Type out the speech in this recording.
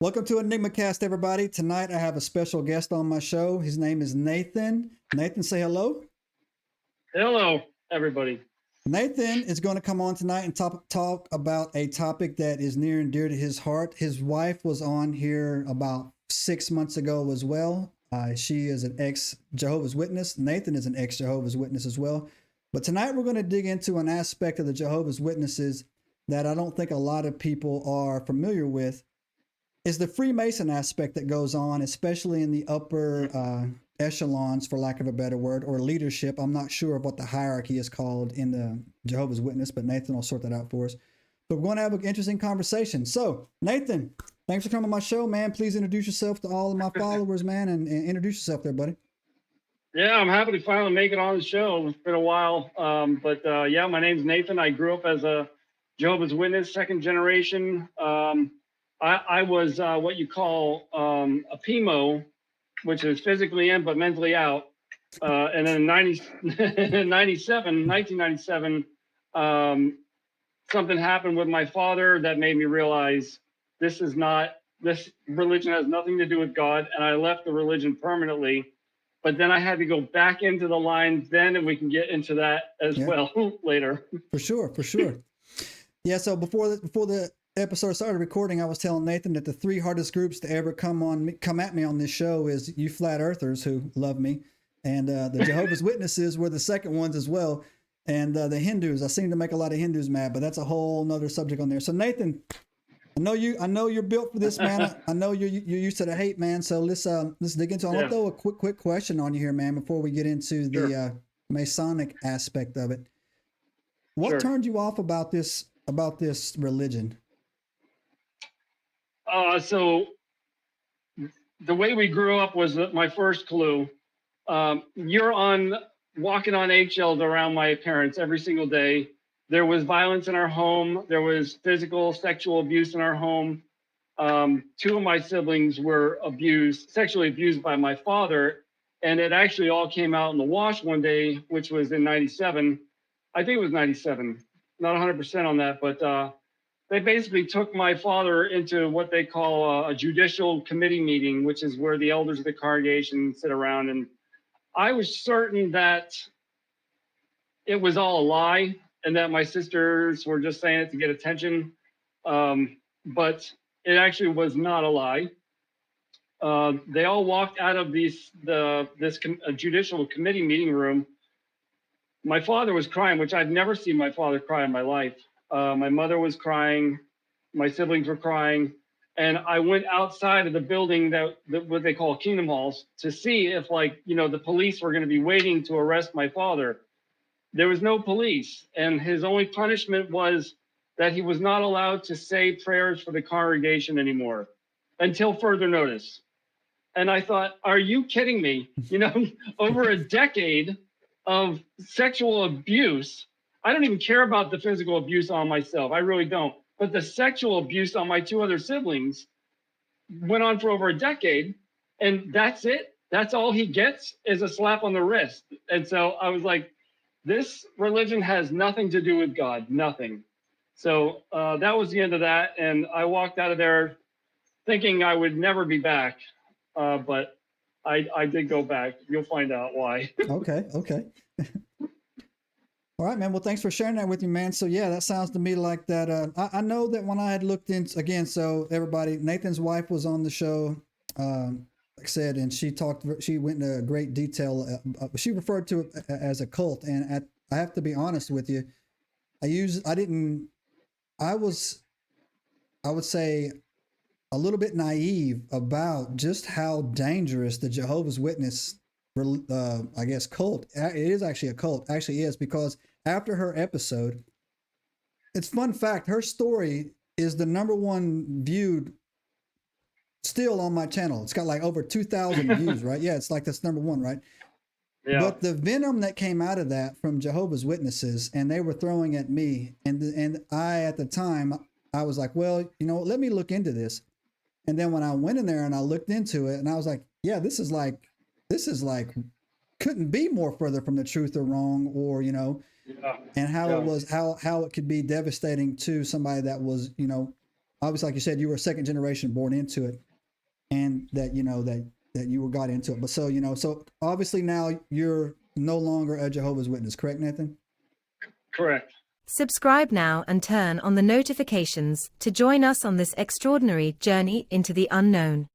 Welcome to EnigmaCast, everybody. Tonight I have a special guest on my show. His name is Nathan. Nathan, say hello. Hello, everybody. Nathan is going to come on tonight and talk about a topic that is near and dear to his heart. His wife was on here about 6 months ago as well. She is an ex-Jehovah's Witness. Nathan is an ex-Jehovah's Witness as well. But tonight we're going to dig into an aspect of the Jehovah's Witnesses that I don't think a lot of people are familiar with. Is the Freemason aspect that goes on, especially in the upper echelons, for lack of a better word, or leadership. I'm not sure of what the hierarchy is called in the Jehovah's Witness, but Nathan will sort that out for us. But we're going to have an interesting conversation. So, Nathan, thanks for coming on my show, man. Please introduce yourself to all of my followers, man, and introduce yourself there, buddy. Yeah, I'm happy to finally make it on the show. It's been a while. Yeah, my name's Nathan. I grew up as a Jehovah's Witness, second generation. I was what you call a PMO, which is physically in but mentally out. And then in 1997, something happened with my father that made me realize this religion has nothing to do with God. And I left the religion permanently. But then I had to go back into the lines then, and we can get into that as well later. For sure. Yeah, so before the episode started recording, I was telling Nathan that the three hardest groups to ever come at me on this show is you flat earthers who love me, and the Jehovah's Witnesses were the second ones as well, and the Hindus. I seem to make a lot of Hindus mad, but that's a whole nother subject on there. So Nathan, I know you're built for this, man. I know you're used to the hate, man. So let's dig into it. I'll throw a quick question on you here, man, before we get into the Masonic aspect of it. What turned you off about this religion? So the way we grew up was my first clue. You're walking on eggshells around my parents every single day. There was violence in our home. There was physical, sexual abuse in our home. Two of my siblings were sexually abused by my father. And it actually all came out in the wash one day, which was in 97. I think it was 97, not 100% on that, but they basically took my father into what they call a judicial committee meeting, which is where the elders of the congregation sit around. And I was certain that it was all a lie and that my sisters were just saying it to get attention. But it actually was not a lie. They all walked out of this judicial committee meeting room. My father was crying, which I've never seen my father cry in my life. My mother was crying. My siblings were crying. And I went outside of the building what they call Kingdom Halls to see if the police were going to be waiting to arrest my father. There was no police. And his only punishment was that he was not allowed to say prayers for the congregation anymore until further notice. And I thought, are you kidding me? Over a decade of sexual abuse. I don't even care about the physical abuse on myself. I really don't. But the sexual abuse on my two other siblings went on for over a decade. And that's it. That's all he gets is a slap on the wrist. And so I was like, this religion has nothing to do with God, nothing. So that was the end of that. And I walked out of there thinking I would never be back. But I did go back. You'll find out why. Okay. All right, man. Well, thanks for sharing that with me, man. So yeah, that sounds to me like that. I know that when I had looked into, again, so everybody, Nathan's wife was on the show, like I said, and she went into great detail. She referred to it as a cult. And I have to be honest with you. I would say a little bit naive about just how dangerous the Jehovah's Witness, I guess, cult. It is actually a cult. Actually is, because after her episode, it's fun fact, her story is the number one viewed still on my channel. It's got like over 2,000 views, right? Yeah, it's like that's number one, right? Yeah. But the venom that came out of that from Jehovah's Witnesses, and they were throwing at me, and I, at the time, I was like, well, let me look into this. And then when I went in there and I looked into it, and I was like, yeah, this is like couldn't be more further from the truth or wrong, or and how it was, how it could be devastating to somebody that was obviously, like you said, you were a second generation born into it, and that that you were got into it. But so obviously now you're no longer a Jehovah's Witness, correct, Nathan? Correct. Subscribe now and turn on the notifications to join us on this extraordinary journey into the unknown.